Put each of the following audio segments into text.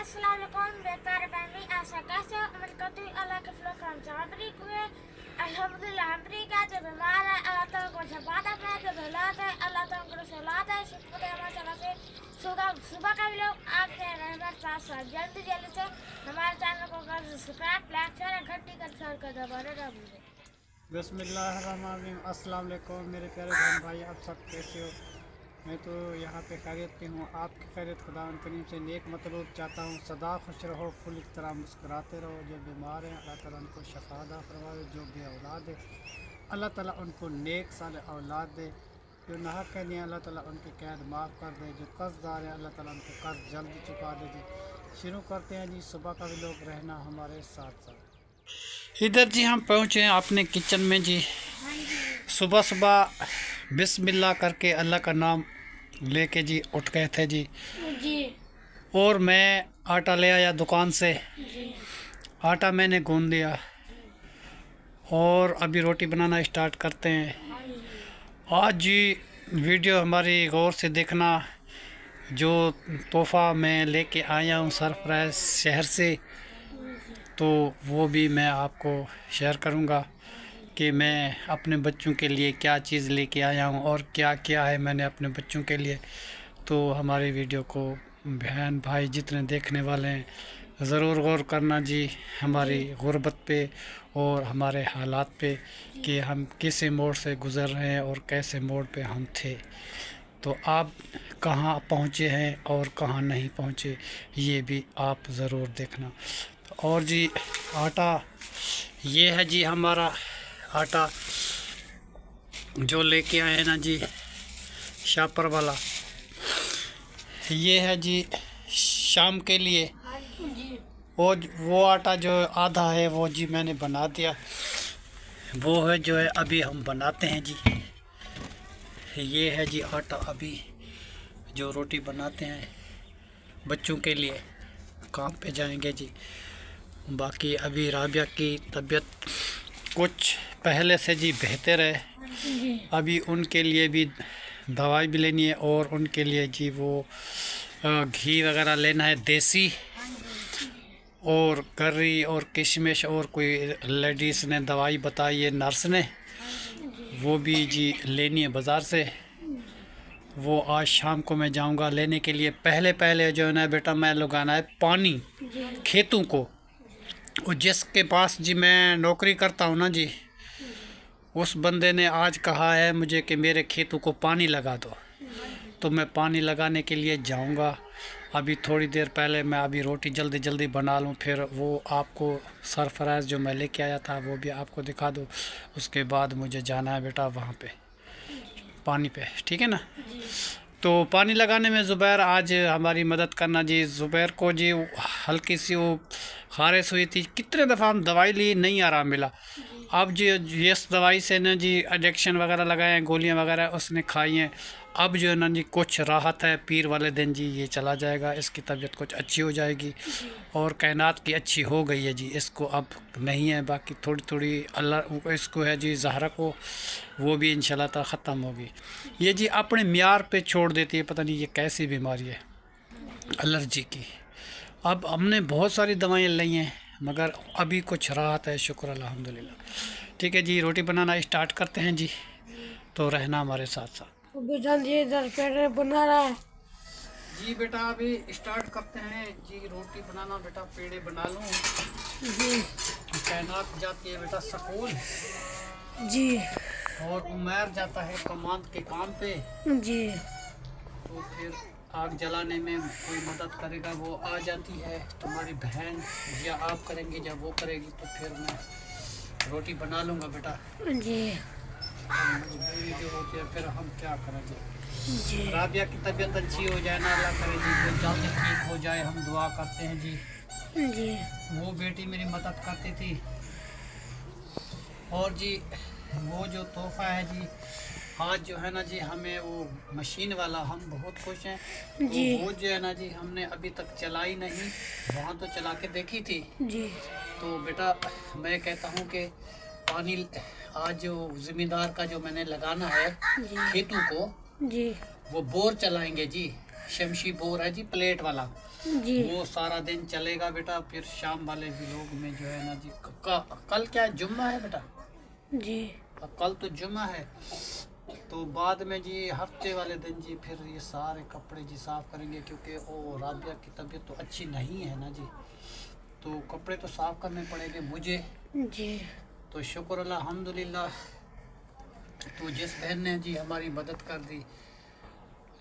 अस्सलाम वालेकुम मेरे प्यारे फैमिली, आशा कैसे हो? उम्मीद करती हूँ अल्लाह के फजल करम से हम ठीक हुए। अल्हम्दुलिल्लाह हम ठीक है। जो बीमार है अल्लाह ताला को शफात अपने, जो औलाद है अल्लाह ताला को सलात है। शुक्र है माशाल्लाह से सुबह का भी लोग आपके रहमत साथ साथ जल्दी से हमारे चैनल को कर सब्सक्राइब, लाइक, शेयर, घंटी का शेयर कर दबाना ना भूलें। बिस्मिल्लाहिर्रहमानिर्रहीम। अस्सलाम वालेकुम मेरे प्यारे बहन भाई, आप सब कैसे हो? मैं तो यहाँ पे खैरियत पे हूँ। आपकी खैरियत खुदा करीम से नेक मतलूब चाहता हूँ। सदा खुश रहो, फुल की तरह मुस्कुराते रहो। जो बीमार हैं अल्लाह ताला उनको शफादा फरमाए, जो बे औलाद है अल्लाह ताला उनको नेक साल औलाद दे, जो नाहक है नहीं अल्लाह ताला उनकी कैद माफ़ कर दे, जो कर्जदार हैं अल्लाह ताला उनको कर्ज जल्दी चुका दे। जी शुरू करते हैं जी। सुबह का भी लोग रहना हमारे साथ साथ। इधर जी हम पहुँचे हैं अपने किचन में जी। सुबह सुबह बिस्मिल्लाह करके अल्लाह का नाम लेके जी उठ गए थे जी। और मैं आटा ले आया दुकान से। आटा मैंने गूंद दिया और अभी रोटी बनाना स्टार्ट करते हैं। आज जी वीडियो हमारी गौर से देखना। जो तोहफ़ा मैं लेके आया हूँ सरप्राइज शहर से, तो वो भी मैं आपको शेयर करूँगा कि मैं अपने बच्चों के लिए क्या चीज़ लेके आया हूँ और क्या क्या है मैंने अपने बच्चों के लिए। तो हमारी वीडियो को बहन भाई जितने देखने वाले हैं ज़रूर गौर करना जी, हमारी गुर्बत पे और हमारे हालात पे कि हम किस मोड़ से गुज़र रहे हैं और कैसे मोड़ पे हम थे। तो आप कहाँ पहुँचे हैं और कहाँ नहीं पहुँचे ये भी आप ज़रूर देखना। और जी आटा ये है जी, हमारा आटा जो लेके आए हैं ना जी शापर वाला, ये है जी शाम के लिए। और वो आटा जो आधा है वो जी मैंने बना दिया, वो है जो है अभी हम बनाते हैं जी। ये है जी आटा अभी जो रोटी बनाते हैं बच्चों के लिए, काम पे जाएंगे जी। बाकी अभी राबिया की तबीयत कुछ पहले से जी बेहतर है। अभी उनके लिए भी दवाई भी लेनी है और उनके लिए जी वो घी वगैरह लेना है देसी, और कर्री और किशमिश, और कोई लेडीज़ ने दवाई बताई है नर्स ने, वो भी जी लेनी है बाज़ार से। वो आज शाम को मैं जाऊंगा लेने के लिए। पहले जो है ना बेटा मैं लगाना है पानी खेतों को। और जिसके पास जी मैं नौकरी करता हूँ ना जी, उस बंदे ने आज कहा है मुझे कि मेरे खेतों को पानी लगा दो, तो मैं पानी लगाने के लिए जाऊंगा। अभी थोड़ी देर पहले मैं अभी रोटी जल्दी बना लूँ, फिर वो आपको सरप्राइज़ जो मैं लेके आया था वो भी आपको दिखा दूँ। उसके बाद मुझे जाना है बेटा वहाँ पे पानी पे, ठीक है ना। तो पानी लगाने में ज़ुबैर आज हमारी मदद करना जी। ज़ुबैर को जी हल्की सी वो खारिश हुई थी, कितने दफ़ा हम दवाई ली नहीं आराम मिला। अब जी इस दवाई से ना जी इंजेक्शन वगैरह लगाए हैं, गोलियां वगैरह उसने खाई हैं। अब जो है ना जी कुछ राहत है, पीर वाले दिन जी ये चला जाएगा, इसकी तबीयत कुछ अच्छी हो जाएगी और कायनात की अच्छी हो गई है जी। इसको अब नहीं है, बाकी थोड़ी अल्लाह इसको है जी ज़हरा को, वो भी इंशाल्लाह ताला ख़त्म होगी। ये जी अपने म्यार पे छोड़ देती है, पता नहीं ये कैसी बीमारी है एलर्जी की। अब हमने बहुत सारी दवाएं ली हैं मगर अभी कुछ राहत है, शुक्र अल्हम्दुलिल्लाह। ठीक है जी, रोटी बनाना स्टार्ट करते हैं जी, तो रहना हमारे साथ साथ। बेटा जी इधर पेड़े बना रहा है जी बेटा अभी स्टार्ट करते हैं जी रोटी बनाना। बेटा पेड़े बना लूँ जी। तैनात जाती है बेटा स्कूल जी और उमर जाता है कमांड के काम पे जी। तो फिर आग जलाने में कोई मदद करेगा वो आ जाती है, तुम्हारी बहन या आप करेंगे या वो करेगी, तो फिर मैं रोटी बना लूँगा बेटा जी। मजबूरी जो होती है फिर हम क्या करेंगे जी। राबिया की तबीयत अच्छी हो जाए ना अल्लाह करे जी, वो जल्दी ठीक हो जाए, हम दुआ करते हैं जी। जी वो बेटी मेरी मदद करती थी। और जी वो जो तोहफ़ा है जी आज जो है ना जी हमें वो मशीन वाला, हम बहुत खुश हैं। तो वो जो है ना जी हमने अभी तक चलाई नहीं, वहाँ तो चला के देखी थी जी। तो बेटा मैं कहता हूँ कि पानी आज जो ज़मींदार का जो मैंने लगाना है खेतों को जी वो बोर चलाएंगे जी। शमशी बोर है जी, प्लेट वाला, जी वो सारा दिन चलेगा बेटा। फिर शाम वाले व्लॉग में जो है ना जी, कल क्या जुम्मा है बेटा? जी अब कल तो जुम्मा है, तो बाद में जी हफ्ते वाले दिन जी फिर ये सारे कपड़े जी साफ़ करेंगे, क्योंकि वो राबिया की तबीयत तो अच्छी नहीं है ना जी, तो कपड़े तो साफ़ करने पड़ेंगे मुझे। जी तो शुक्र अल्हम्दुलिल्लाह, तो जिस बहन ने जी हमारी मदद कर दी,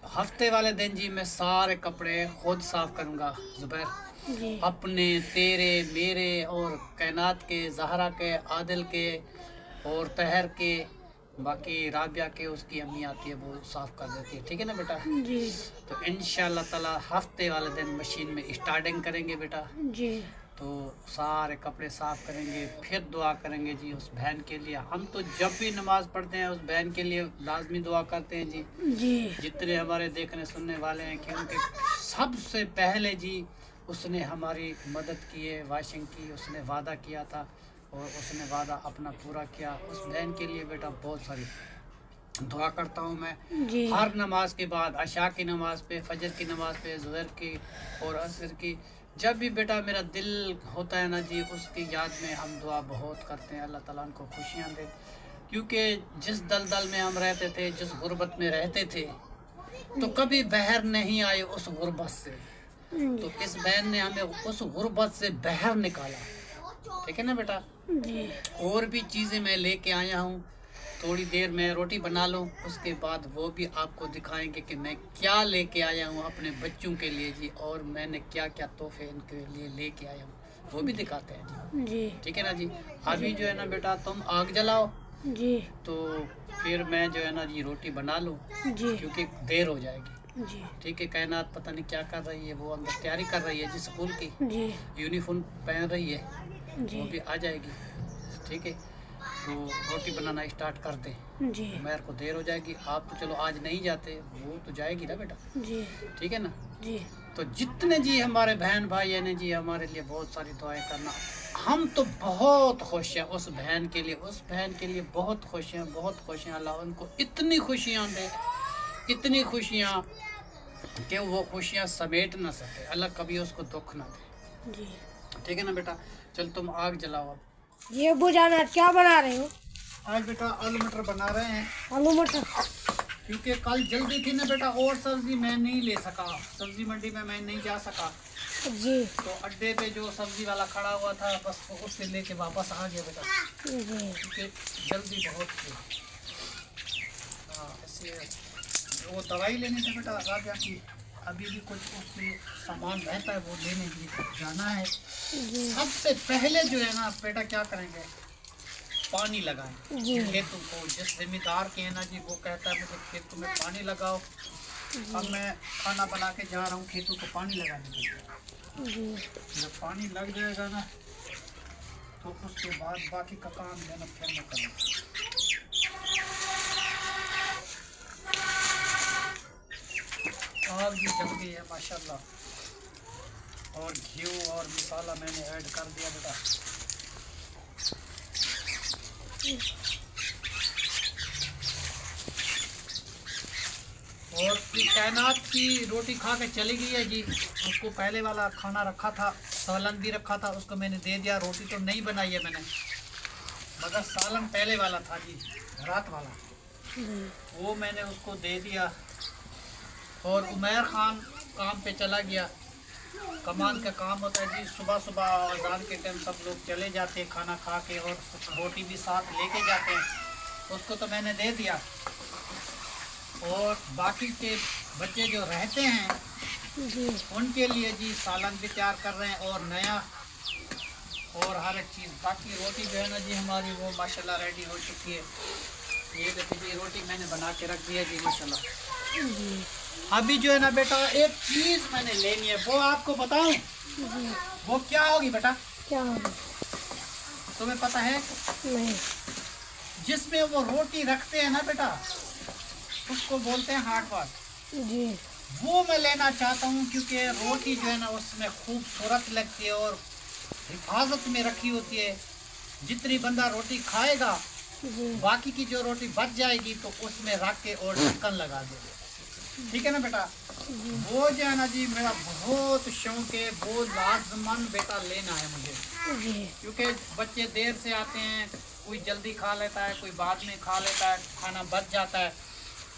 हफ्ते वाले दिन जी मैं सारे कपड़े खुद साफ़ करूँगा ज़ुबैर, जी अपने, तेरे, मेरे और कैनात के, जहरा के, आदिल के और तहर के, बाकी राबिया के उसकी अम्मी आती है वो साफ़ कर देती है, ठीक है ना बेटा? जी तो इंशाल्लाह ताला हफ्ते वाले दिन मशीन में स्टार्टिंग करेंगे बेटा, जी तो सारे कपड़े साफ़ करेंगे, फिर दुआ करेंगे जी उस बहन के लिए। हम तो जब भी नमाज़ पढ़ते हैं उस बहन के लिए लाजमी दुआ करते हैं जी, जी जितने हमारे देखने सुनने वाले हैं, क्योंकि सबसे पहले जी उसने हमारी मदद की है, वाशिंग की, उसने वादा किया था और उसने वादा अपना पूरा किया। उस बहन के लिए बेटा बहुत सारी दुआ करता हूँ मैं, जी हर नमाज के बाद, अशा की नमाज पे, फजर की नमाज पे, ज़ुहर की और असर की, जब भी बेटा मेरा दिल होता है ना जी, उसकी याद में हम दुआ बहुत करते हैं, अल्लाह ताला उनको खुशियाँ दे। क्योंकि जिस दलदल में हम रहते थे, जिस गुर्बत में रहते थे, तो कभी बहर नहीं आए उस गुर्बत से, तो इस बहन ने हमें उस गुर्बत से बहर निकाला, ठीक है ना बेटा? जी और भी चीज़ें मैं लेके आया हूँ, थोड़ी देर में रोटी बना लूँ, उसके बाद वो भी आपको दिखाएंगे कि मैं क्या लेके आया हूँ अपने बच्चों के लिए जी, और मैंने क्या क्या तोहफे इनके लिए लेके आया हूँ, वो भी दिखाते हैं जी, जी ठीक है ना जी? अभी जो है ना बेटा तुम आग जलाओ, जी तो फिर मैं जो है ना जी रोटी बना लूँ, जी क्योंकि देर हो जाएगी, जी ठीक है? कायनात पता नहीं क्या कर रही है, वो अंदर तैयारी कर रही है जी स्कूल की, जी यूनिफॉर्म पहन रही है, जी वो भी आ जाएगी, ठीक है? तो रोटी बनाना स्टार्ट कर दें, जी उमर को देर हो जाएगी। आप तो चलो आज नहीं जाते, वो तो जाएगी ना बेटा, जी ठीक है ना? जी तो जितने जी हमारे बहन भाई है ने जी हमारे लिए बहुत सारी दुआएं करना, हम तो बहुत खुश हैं उस बहन के लिए, उस बहन के लिए बहुत खुश हैं, बहुत खुश हैं। अल्लाह उनको इतनी खुशियाँ दे, इतनी खुशियाँ कि वो खुशियाँ समेट ना सके, अल्लाह कभी उसको दुख ना दे, जी ठीक है ना बेटा? चल तुम आग जलाओ अब। ये बुझाना क्या बना रहे हो? आज बेटा आलू मटर बना रहे हैं, आलू मटर। क्योंकि कल जल्दी थी ना बेटा, और सब्जी मैं नहीं ले सका, सब्जी मंडी में मैं नहीं जा सका, जी तो अड्डे पे जो सब्जी वाला खड़ा हुआ था बस वो उससे लेके वापस आ गया बेटा, जी क्योंकि जल्दी बहुत थी। हाँ ऐसे वो दवाई लेने थे बेटा राजा की, अभी भी कुछ उसके सामान रहता है वो लेने के लिए जाना है। जी सबसे पहले जो है ना बेटा क्या करेंगे, पानी लगाएं जी खेतों को। जिस जिम्मेदार के है ना जी, वो कहता है मुझे खेतों में पानी लगाओ, अब मैं खाना बना के जा रहा हूँ खेतों को पानी लगाने के लिए। जी जब पानी लग जाएगा ना तो उसके बाद बाकी का काम जो है ना फिर मैं करूँगा। आग भी जल गई है माशाल्लाह, और घी और मसाला मैंने ऐड कर दिया बेटा। और कायनात की रोटी खा के चली गई है जी, उसको पहले वाला खाना रखा था, सालन भी रखा था, उसको मैंने दे दिया। रोटी तो नहीं बनाई है मैंने, मगर सालन पहले वाला था जी, रात वाला, वो मैंने उसको दे दिया। और उमर खान काम पे चला गया, कमान का काम होता है जी, सुबह सुबह अज़ान के टाइम सब लोग चले जाते हैं खाना खा के, और रोटी भी साथ लेके जाते हैं, उसको तो मैंने दे दिया। और बाकी के बच्चे जो रहते हैं जी उनके लिए जी सालन भी तैयार कर रहे हैं, और नया और हर एक चीज़। बाकी रोटी जो है ना जी हमारी वो माशाल्लाह रेडी हो चुकी है। ये देखिए जी रोटी मैंने बना के रख दी है जी माशाल्लाह। अभी जो है ना बेटा एक चीज़ मैंने लेनी है, वो आपको बताऊं वो क्या होगी बेटा? क्या होगा? तुम्हें पता है? नहीं। जिसमें वो रोटी रखते हैं ना बेटा, उसको बोलते हैं हाट वाट जी वो मैं लेना चाहता हूँ, क्योंकि रोटी जो है ना उसमें खूबसूरत लगती है और हिफाजत में रखी होती है। जितनी बंदा रोटी खाएगा जी बाकी की जो रोटी बच जाएगी तो उसमें रख के और ढक्कन लगा दे, ठीक है ना बेटा। वो जो है ना जी मेरा बहुत शौक है, वो लाजमन बेटा लेना है मुझे, क्योंकि बच्चे देर से आते हैं, कोई जल्दी खा लेता है, कोई बाद में खा लेता है, खाना बच जाता है,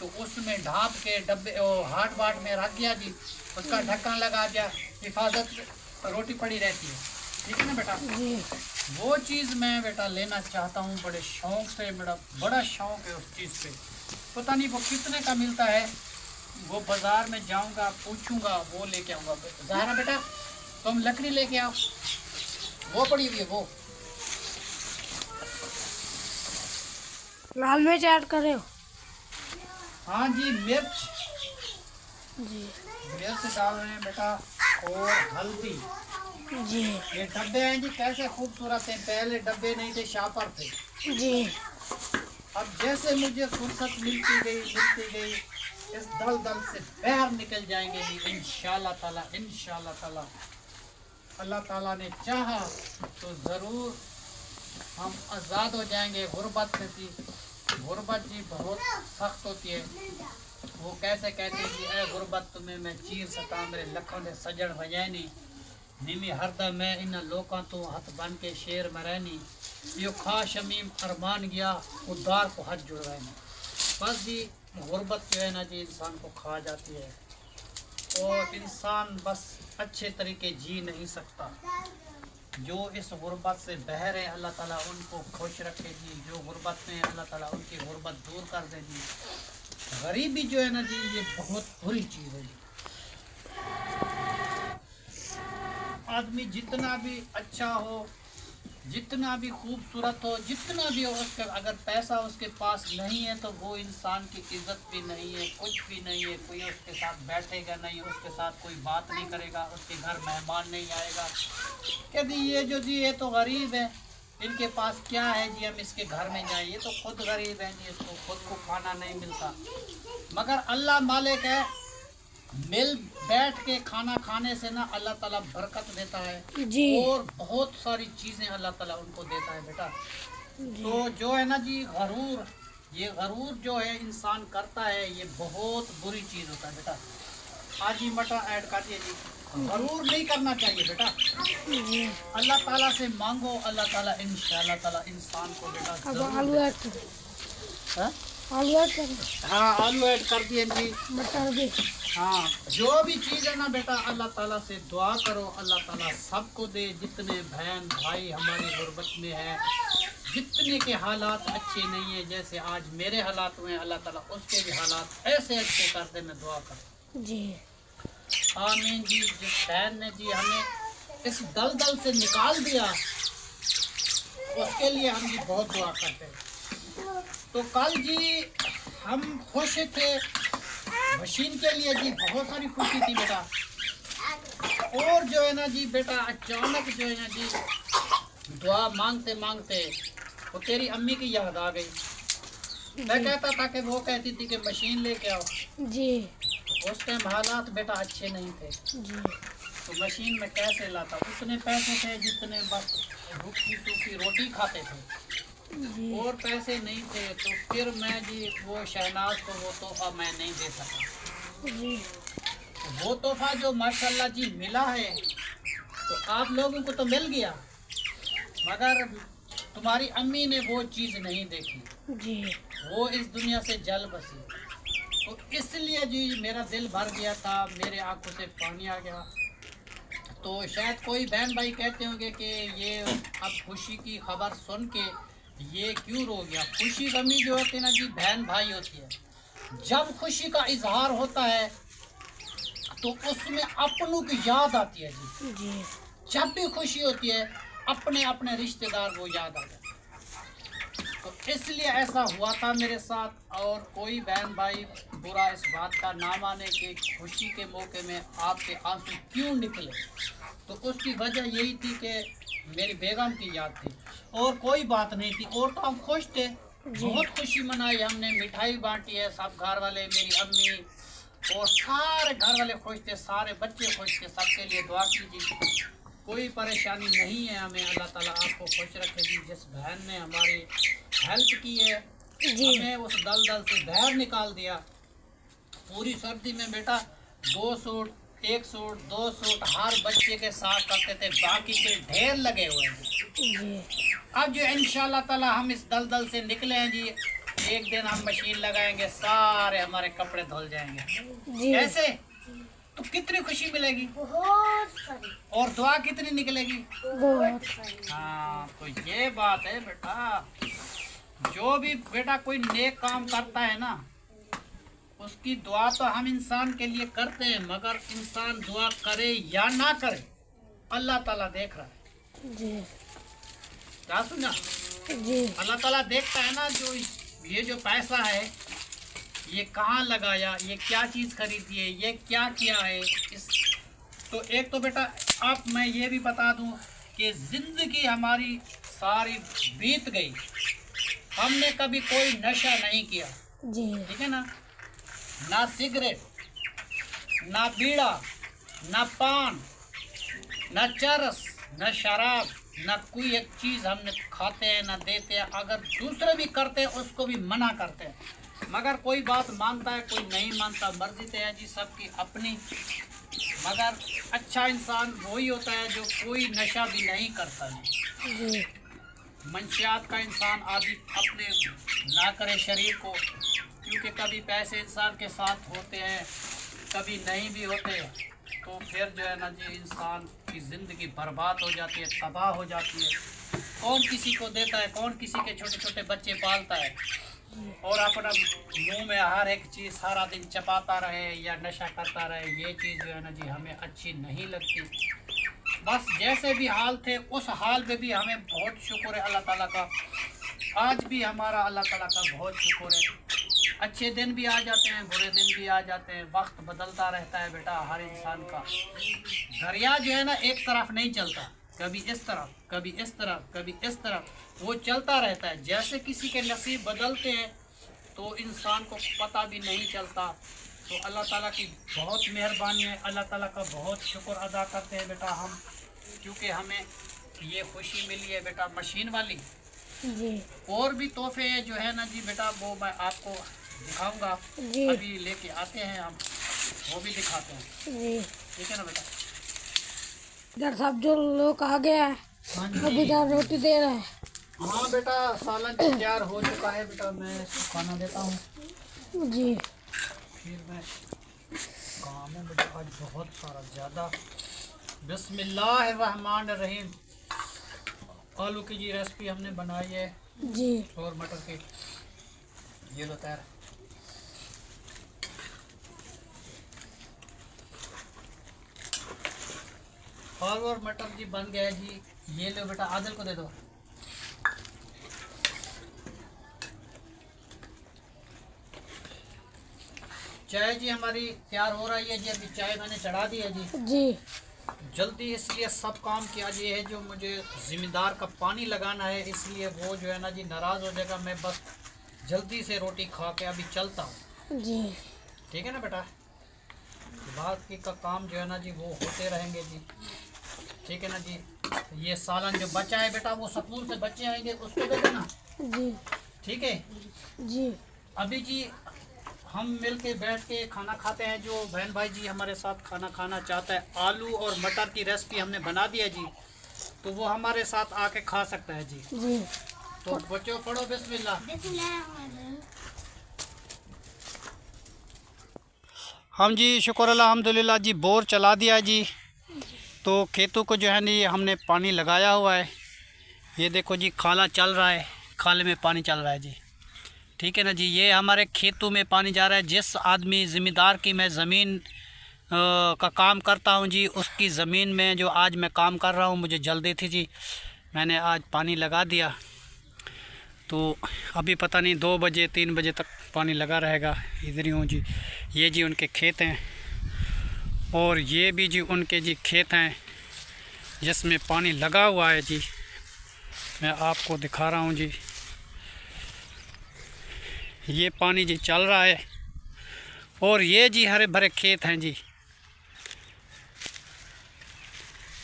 तो उसमें ढाँप के डब्बे हाट बाट में रख दिया जी, उसका ढक्कन लगा दिया, हिफाजत रोटी पड़ी रहती है। ठीक है ना बेटा। वो चीज़ मैं बेटा लेना चाहता हूँ बड़े शौक से, मेरा बड़ा शौक है उस चीज़ पे। पता नहीं वो कितने का मिलता है, वो बाजार में जाऊंगा पूछूंगा, वो लेके आऊंगा। ज़हरा बेटा तुम लकड़ी लेके आओ, वो पड़ी हुई है वो। लाल मिर्च ऐड करे हो? हाँ जी, मिर्च जी मिर्च डाल रहे हैं बेटा, और हल्दी जी ये डब्बे हैं जी, कैसे खूबसूरत हैं, पहले डब्बे नहीं थे, शापर थे जी। अब जैसे मुझे फुर्सत मिलती गई इस दलदल से बाहर निकल जाएंगे जी इंशाल्लाह ताला, इंशाल्लाह ताला। अल्लाह ताला ने चाहा तो ज़रूर हम आज़ाद हो जाएंगे गुर्बत से जी। गुर्बत जी बहुत सख्त होती है। वो कैसे कहते हैं जी, ए गुर्बत तुम्हें मैं चीर सका, मेरे लखों ने सजड़ वजैनी निमी हरदा मैं इन लोगों तो हथ बन के शेर में रहनी, यो खा शमीम अरमान गया उदार को हथ जुड़ रहे। बस जी गुर्बत जो है ना जी इंसान को खा जाती है, और इंसान बस अच्छे तरीके जी नहीं सकता। जो इस गुर्बत से बहर है अल्लाह ताला उनको खुश रखे जी, जो गुर्बत में अल्लाह ताला उनकी गुर्बत दूर कर दे जी। गरीबी जो है ना जी ये बहुत बुरी चीज़ है जी। आदमी जितना भी अच्छा हो, जितना भी खूबसूरत हो, जितना भी हो, उसका अगर पैसा उसके पास नहीं है तो वो इंसान की इज्जत भी नहीं है, कुछ भी नहीं है। कोई उसके साथ बैठेगा नहीं, उसके साथ कोई बात नहीं करेगा, उसके घर मेहमान नहीं आएगा। कहती ये जो जी ये तो गरीब है, इनके पास क्या है जी, हम इसके घर में जाएं, ये तो खुद गरीब है जी, इसको खुद को खाना नहीं मिलता। मगर अल्लाह मालिक है, मिल बैठ के खाना खाने से ना अल्लाह ताला बरकत देता है जी। और बहुत सारी चीज़ें अल्लाह ताला उनको देता है बेटा। तो जो है ना जी गरूर, ये गरूर जो है इंसान करता है, ये बहुत बुरी चीज़ होता है बेटा। आज ही मटर ऐड कर दिए जी, गरूर नहीं करना चाहिए बेटा। अल्लाह ताला से मांगो, अल्लाह ताला इंशाअल्लाह ताला इंसान को बेटा आलू ऐड करो। हाँ? आलू ऐड करो। हाँ आलू ऐड कर दिए जी, मटर भी। हाँ जो भी चीज़ है ना बेटा अल्लाह ताला से दुआ करो, अल्लाह ताला सबको दे। जितने बहन भाई हमारी गुर्बत में है, जितने के हालात अच्छे नहीं है, जैसे आज मेरे हालात हुए हैं, अल्लाह ताला उसके भी हालात ऐसे अच्छे कर दे, मैं दुआ कर जी। आमीन जी। जिस बहन ने जी हमें इस दलदल से निकाल दिया उसके लिए हम जी बहुत दुआ करते हैं। तो कल जी हम खुश थे, मशीन के लिए जी बहुत सारी खुशी थी बेटा। और जो है ना जी बेटा अचानक जो है ना जी दुआ मांगते मांगते वो तेरी अम्मी की याद आ गई। मैं कहता था कि वो कहती थी कि मशीन लेके आओ जी। उस टाइम हालात बेटा अच्छे नहीं थे जी। तो मशीन में कैसे लाता। उतने पैसे थे जितने बस रूखी सूखी रोटी खाते थे जी। और पैसे नहीं थे। तो फिर मैं जी वो शहनाज को वो तोहफा मैं नहीं दे सका। जी। वो तोहफा जो माशाल्लाह जी मिला है तो आप लोगों को तो मिल गया, मगर तुम्हारी अम्मी ने वो चीज़ नहीं देखी जी। वो इस दुनिया से जल बसी। तो इसलिए जी मेरा दिल भर गया था, मेरे आंखों से पानी आ गया। तो शायद कोई बहन भाई कहते होंगे कि ये अब खुशी की खबर सुन के ये क्यों रो गया। खुशी गमी जो होती है ना जी बहन भाई होती है। जब खुशी का इजहार होता है तो उसमें अपनों की याद आती है जी। जी। जब भी खुशी होती है अपने अपने रिश्तेदार वो याद आ जाते हैं। तो इसलिए ऐसा हुआ था मेरे साथ। और कोई बहन भाई बुरा इस बात का ना माने कि खुशी के मौके में आपके आंसू क्यों निकले। तो उसकी वजह यही थी कि मेरी बेगम की याद थी और कोई बात नहीं थी। और तो हम खुश थे, बहुत खुशी मनाई हमने, मिठाई बांटी है सब घर वाले, मेरी अम्मी और सारे घर वाले खुश थे, सारे बच्चे खुश थे। सबके लिए दुआ कीजिए, कोई परेशानी नहीं है हमें। अल्लाह ताला आपको खुश रखेगी। जिस बहन ने हमारी हेल्प की है, हमें उस दलदल से बाहर निकाल दिया, पूरी सर्दी में बेटा 2 सूट, 1 सूट, 2 सूट हर बच्चे के साथ करते थे, बाकी के ढेर लगे हुए हैं जी। अब जो इंशाल्लाह ताला हम इस दलदल से निकले हैं जी, एक दिन हम मशीन लगाएंगे, सारे हमारे कपड़े धुल जाएंगे। कैसे? तो कितनी खुशी मिलेगी, बहुत सारी, और दुआ कितनी निकलेगी, बहुत सारी। हाँ, तो ये बात है बेटा, जो भी बेटा कोई नेक काम करता है ना, उसकी दुआ तो हम इंसान के लिए करते हैं, मगर इंसान दुआ करे या ना करे अल्लाह ताला देख रहा है जी। क्या सुना जी। अल्लाह ताला देखता है ना, जो ये जो पैसा है ये कहाँ लगाया, ये क्या चीज़ खरीदी है, ये क्या किया है इस। तो एक तो बेटा अब मैं ये भी बता दूं कि ज़िंदगी हमारी सारी बीत गई, हमने कभी कोई नशा नहीं किया जी। ठीक है ना, ना सिगरेट, ना बीड़ा, ना पान, ना चरस, ना शराब, ना कोई एक चीज़ हमने खाते हैं ना देते हैं। अगर दूसरे भी करते हैं उसको भी मना करते हैं, मगर कोई बात मानता है कोई नहीं मानता, मर्जी तो है जी सबकी अपनी। मगर अच्छा इंसान वही होता है जो कोई नशा भी नहीं करता जी। मंशियात का इंसान आदि अपने ना करे शरीर को, क्योंकि कभी पैसे इंसान के साथ होते हैं कभी नहीं भी होते, तो फिर जो है ना जी इंसान की ज़िंदगी बर्बाद हो जाती है, तबाह हो जाती है। कौन किसी को देता है, कौन किसी के छोटे छोटे बच्चे पालता है और अपना मुंह में हर एक चीज़ सारा दिन चबाता रहे या नशा करता रहे, ये चीज़ जो है ना जी हमें अच्छी नहीं लगती। बस जैसे भी हाल थे उस हाल में भी हमें बहुत शुक्र है अल्लाह ताला का, आज भी हमारा अल्लाह ताला का बहुत शुक्र है। अच्छे दिन भी आ जाते हैं, बुरे दिन भी आ जाते हैं, वक्त बदलता रहता है बेटा हर इंसान का। दरिया जो है ना एक तरफ नहीं चलता, कभी इस तरफ कभी इस तरफ कभी इस तरफ, वो चलता रहता है। जैसे किसी के नसीब बदलते हैं तो इंसान को पता भी नहीं चलता। तो अल्लाह ताला की बहुत मेहरबानी है, अल्लाह ताला का बहुत शुक्र अदा करते हैं बेटा हम, क्योंकि हमें ये खुशी मिली है बेटा मशीन वाली जी। और भी तोहफे जो है ना जी बेटा वो मैं आपको दिखाऊंगा, अभी लेके आते हैं हम, वो भी दिखाते हैं जी। ठीक है ना बेटा। इधर सब जो लोग आ गया है अभी इधर रोटी दे रहे हैं। हाँ बेटा सालन तैयार हो चुका है बेटा, मैं इसको खाना देता हूँ जी। फिर मैं काम है बेटा आज बहुत सारा ज़्यादा। बिस्मिल्लाहिर्रहमानिर्रहीम। आलू की जी रेसिपी हमने बनाई है जी। और मटर की, ये लो तैयार। आलू और मटर जी बन गया जी, ये लो बेटा आदिल को दे दो। चाय जी हमारी तैयार हो रही है जी, अभी चाय मैंने चढ़ा दी है जी जल्दी, इसलिए सब काम किया जी है। जो मुझे ज़िम्मेदार का पानी लगाना है इसलिए वो जो है ना जी नाराज़ हो जाएगा, मैं बस जल्दी से रोटी खा के अभी चलता हूँ जी। ठीक है ना बेटा। बाकी का काम जो है ना जी वो होते रहेंगे जी ठीक है ना जी। ये सालन जो बचा है बेटा वो स्कूल से बच्चे आएंगे उसको दे देना जी। ठीक है जी। अभी जी हम मिल के बैठ के खाना खाते हैं। जो बहन भाई जी हमारे साथ खाना खाना चाहता है, आलू और मटर की रेसिपी हमने बना दी है जी, तो वो हमारे साथ आके खा सकता है जी। तो बच्चों पढ़ो बिस्मिल्लाह। हम जी शुक्र अल्हम्दुलिल्लाह जी बोर चला दिया जी, तो खेतों को जो है ना हमने पानी लगाया हुआ है। ये देखो जी खाला चल रहा है, खाले में पानी चल रहा है जी ठीक है ना जी। ये हमारे खेतों में पानी जा रहा है। जिस आदमी ज़िम्मेदार की मैं ज़मीन का काम करता हूँ जी, उसकी ज़मीन में जो आज मैं काम कर रहा हूँ मुझे जल्दी थी जी, मैंने आज पानी लगा दिया। तो अभी पता नहीं 2 बजे 3 बजे तक पानी लगा रहेगा। इधर ही हूँ जी, ये जी उनके खेत हैं और ये भी जी उनके जी खेत हैं जिसमें पानी लगा हुआ है जी। मैं आपको दिखा रहा हूँ जी, ये पानी जी चल रहा है और ये जी हरे भरे खेत हैं जी।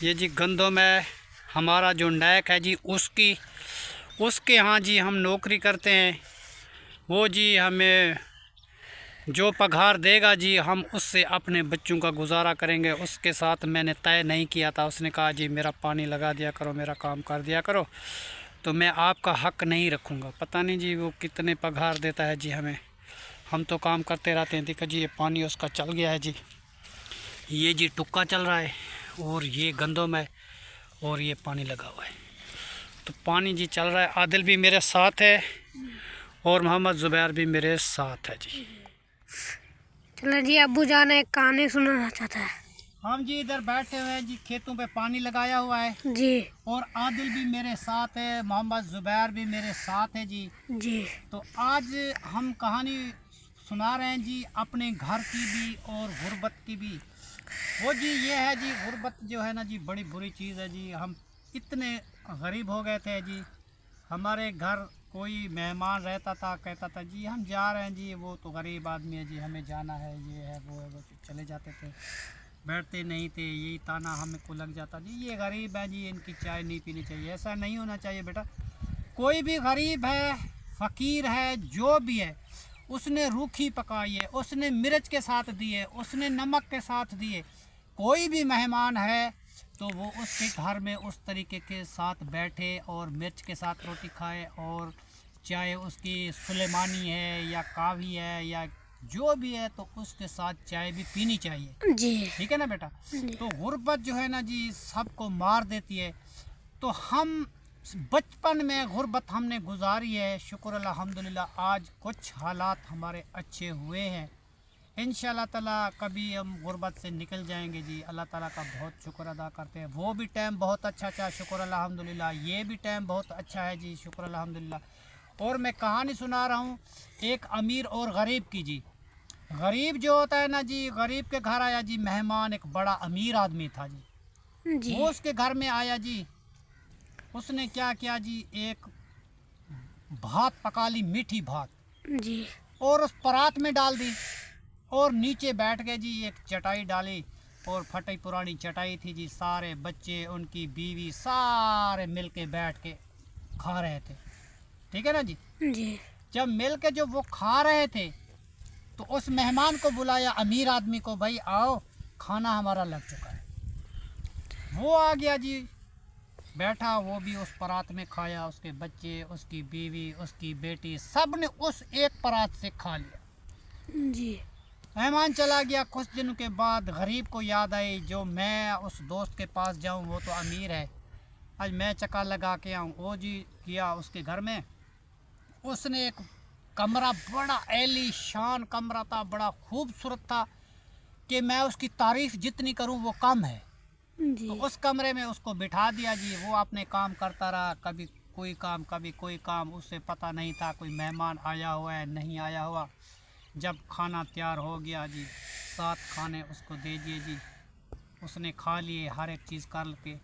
ये जी गंदों में हमारा जो नायक है जी उसके यहाँ जी हम नौकरी करते हैं। वो जी हमें जो पगार देगा जी हम उससे अपने बच्चों का गुजारा करेंगे। उसके साथ मैंने तय नहीं किया था, उसने कहा जी मेरा पानी लगा दिया करो, मेरा काम कर दिया करो, तो मैं आपका हक नहीं रखूँगा। पता नहीं जी वो कितने पगार देता है जी हमें, हम तो काम करते रहते हैं। देखो जी ये पानी उसका चल गया है जी, ये जी टुक्का चल रहा है और ये गंदम है और ये पानी लगा हुआ है, तो पानी जी चल रहा है। आदिल भी मेरे साथ है और मोहम्मद ज़ुबैर भी मेरे साथ है जी। चलो जी, अब्बू जान एक कहानी सुनाना चाहता है। हम जी इधर बैठे हुए हैं जी, खेतों पे पानी लगाया हुआ है जी और आदिल भी मेरे साथ है, मोहम्मद ज़ुबैर भी मेरे साथ है जी। जी तो आज हम कहानी सुना रहे हैं जी अपने घर की भी और गुर्बत की भी। वो जी ये है जी, गुर्बत जो है ना जी बड़ी बुरी चीज़ है जी। हम इतने गरीब हो गए थे जी, हमारे घर कोई मेहमान रहता था, कहता था जी हम जा रहे हैं जी, वो तो गरीब आदमी है जी, हमें जाना है, ये है वो है, वो चले जाते थे, बैठते नहीं थे। यही ताना हमें को लग जाता जी ये गरीब है जी, इनकी चाय नहीं पीनी चाहिए। ऐसा नहीं होना चाहिए बेटा, कोई भी गरीब है, फ़कीर है, जो भी है, उसने रूखी पकाई है, उसने मिर्च के साथ दिए, उसने नमक के साथ दिए। कोई भी मेहमान है तो वो उसके घर में उस तरीके के साथ बैठे और मिर्च के साथ रोटी खाए, और चाहे उसकी सुलेमानी है या कावी है या जो भी है, तो उसके साथ चाय भी पीनी चाहिए जी। ठीक है ना बेटा। तो गुर्बत जो है ना जी सबको मार देती है। तो हम बचपन में गुर्बत हमने गुजारी है, शुक्र अल्हम्दुलिल्लाह आज कुछ हालात हमारे अच्छे हुए हैं। इंशाल्लाह ताला कभी हम गुर्बत से निकल जाएंगे जी, अल्लाह ताला का बहुत शुक्र अदा करते हैं। वो भी टाइम बहुत अच्छा था, शुक्र अल्हम्दुलिल्लाह, ये भी टाइम बहुत अच्छा है जी, शुक्र अल्हम्दुलिल्लाह। और मैं कहानी सुना रहा हूँ एक अमीर और गरीब की जी। गरीब जो होता है ना जी, गरीब के घर आया जी मेहमान, एक बड़ा अमीर आदमी था जी, जी वो उसके घर में आया जी। उसने क्या किया जी, एक भात पका ली, मीठी भात, जी और उस परात में डाल दी और नीचे बैठ गए जी, एक चटाई डाली और फटी पुरानी चटाई थी जी, सारे बच्चे उनकी बीवी सारे मिल के बैठ के खा रहे थे ठीक है ना जी। जी जब मिल के जो वो खा रहे थे तो उस मेहमान को बुलाया, अमीर आदमी को, भाई आओ खाना हमारा लग चुका है। वो आ गया जी, बैठा, वो भी उस परात में खाया, उसके बच्चे, उसकी बीवी, उसकी बेटी, सब ने उस एक परात से खा लिया। जी मेहमान चला गया। कुछ दिनों के बाद गरीब को याद आई, जो मैं उस दोस्त के पास जाऊं, वो तो अमीर है, आज मैं चक्कर लगा के आऊं। वो जी किया उसके घर में, उसने एक कमरा, बड़ा एलीशान कमरा था, बड़ा खूबसूरत था कि मैं उसकी तारीफ़ जितनी करूं वो कम है। जी तो उस कमरे में उसको बिठा दिया जी, वो अपने काम करता रहा, कभी कोई काम कभी कोई काम, उससे पता नहीं था कोई मेहमान आया हुआ है नहीं आया हुआ। जब खाना तैयार हो गया जी, 7 खाने उसको दे दिए जी, उसने खा लिए, हर एक चीज़ कर के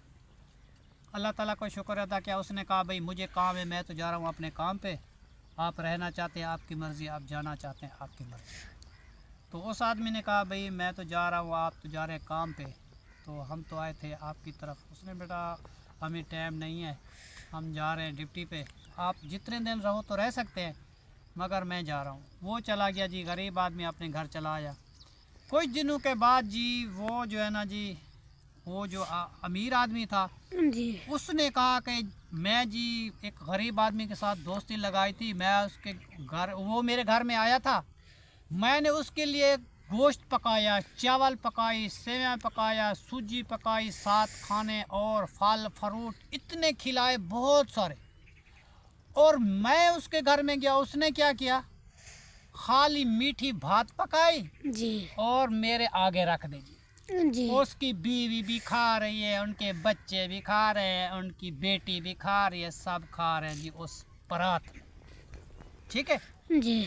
अल्लाह ताला को शुक्र अदा किया। उसने कहा भाई मुझे काम है, मैं तो जा रहा हूँ अपने काम पे, आप रहना चाहते हैं आपकी मर्ज़ी, आप जाना चाहते हैं आपकी मर्ज़ी। तो उस आदमी ने कहा भाई मैं तो जा रहा हूँ, आप तो जा रहे हैं काम पे, तो हम तो आए थे आपकी तरफ। उसने बेटा हमें टाइम नहीं है, हम जा रहे हैं ड्यूटी पे, आप जितने दिन रहो तो रह सकते हैं, मगर मैं जा रहा हूँ। वो चला गया जी, गरीब आदमी अपने घर चला आया। कुछ दिनों के बाद जी वो जो है ना जी, वो जो अमीर आदमी था जी उसने कहा कि मैं जी एक गरीब आदमी के साथ दोस्ती लगाई थी, मैं उसके घर, वो मेरे घर में आया था, मैंने उसके लिए गोश्त पकाया, चावल पकाई, सेवैं पकाया, सूजी पकाई, 7 खाने और फल फ्रूट इतने खिलाए बहुत सारे। और मैं उसके घर में गया, उसने क्या किया, खाली मीठी भात पकाई जी और मेरे आगे रख दे जी। जी उसकी बीवी भी खा रही है, उनके बच्चे भी खा रहे हैं, उनकी बेटी भी खा रही है, सब खा रहे हैं जी उस परात में ठीक है। जी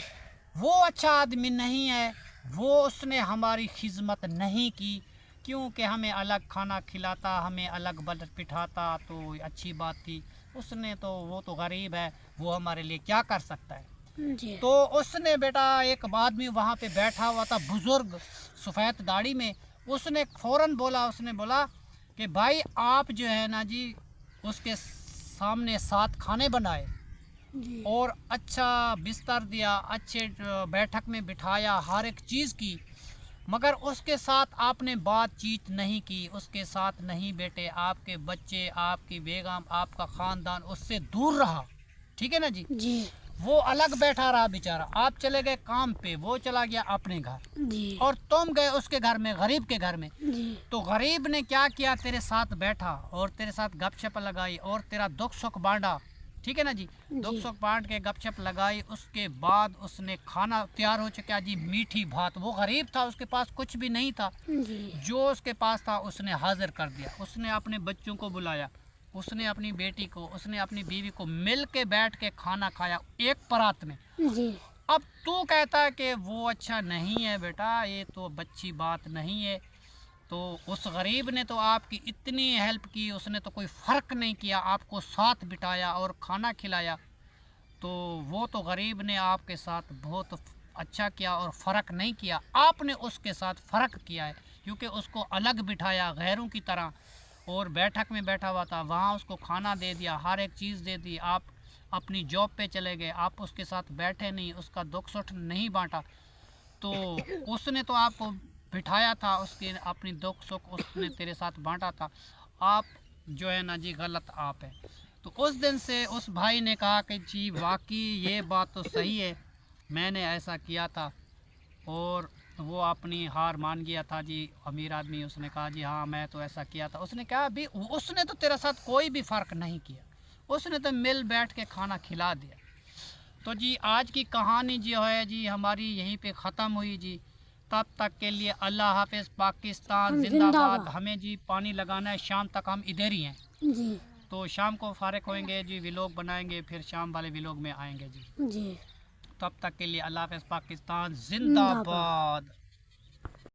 वो अच्छा आदमी नहीं है, वो उसने हमारी खिदमत नहीं की, क्योंकि हमें अलग खाना खिलाता, हमें अलग बल पिठाता तो अच्छी बात थी। उसने तो, वो तो गरीब है, वो हमारे लिए क्या कर सकता है। जी तो उसने बेटा, एक आदमी वहाँ पे बैठा हुआ था, बुजुर्ग सफ़ेद दाढ़ी में, उसने फ़ौरन बोला, उसने बोला कि भाई आप जो है ना जी उसके सामने 7 खाने बनाए और अच्छा बिस्तर दिया, अच्छे बैठक में बिठाया, हर एक चीज़ की, मगर उसके साथ आपने बातचीत नहीं की, उसके साथ नहीं बैठे, आपके बच्चे, आपकी बेगम, आपका ख़ानदान उससे दूर रहा। ठीक है ना जी? जी वो अलग बैठा रहा बेचारा, आप चले गए काम पे, वो चला गया अपने घर, जी और तुम गए उसके घर में, गरीब के घर में। जी तो गरीब ने क्या किया, तेरे साथ बैठा और तेरे साथ गपशप लगाई और तेरा दुख सुख बांटा। ठीक है ना जी? दुख सुख बांट के गपशप लगाई। उसके बाद उसने खाना तैयार हो चुका जी, मीठी भात। वो गरीब था, उसके पास कुछ भी नहीं था, जी जो उसके पास था उसने हाजिर कर दिया। उसने अपने बच्चों को बुलाया, उसने अपनी बेटी को, उसने अपनी बीवी को, मिल के बैठ के खाना खाया एक परात में। जी अब तू कहता है कि वो अच्छा नहीं है बेटा, ये तो अच्छी बात नहीं है। तो उस गरीब ने तो आपकी इतनी हेल्प की, उसने तो कोई फ़र्क नहीं किया, आपको साथ बिठाया और खाना खिलाया। तो वो तो गरीब ने आपके साथ बहुत अच्छा किया और फ़र्क नहीं किया, आपने उसके साथ फ़र्क किया है, क्योंकि उसको अलग बिठाया गैरों की तरह, और बैठक में बैठा हुआ था, वहाँ उसको खाना दे दिया, हर एक चीज़ दे दी। आप अपनी जॉब पे चले गए, आप उसके साथ बैठे नहीं, उसका दुख सुख नहीं बांटा। तो उसने तो आपको बिठाया था, उसके अपनी दुख सुख उसने तेरे साथ बांटा था। आप जो है ना जी, गलत आप है। तो उस दिन से उस भाई ने कहा कि जी वाकई ये बात तो सही है, मैंने ऐसा किया था। और वो अपनी हार मान गया था जी, अमीर आदमी। उसने कहा जी हाँ मैं तो ऐसा किया था। उसने कहा अभी उसने तो तेरे साथ कोई भी फ़र्क नहीं किया, उसने तो मिल बैठ के खाना खिला दिया। तो जी आज की कहानी जो है जी हमारी यहीं पे ख़त्म हुई जी। तब तक के लिए अल्लाह हाफिज़, पाकिस्तान जिंदाबाद। हमें जी पानी लगाना है, शाम तक हम इधर ही हैं। जी तो शाम को फारिग होएंगे जी, व्लॉग बनाएंगे, फिर शाम वाले व्लॉग में आएंगे जी। जी तब तक के लिए अल्लाह हाफिज़, पाकिस्तान जिंदाबाद।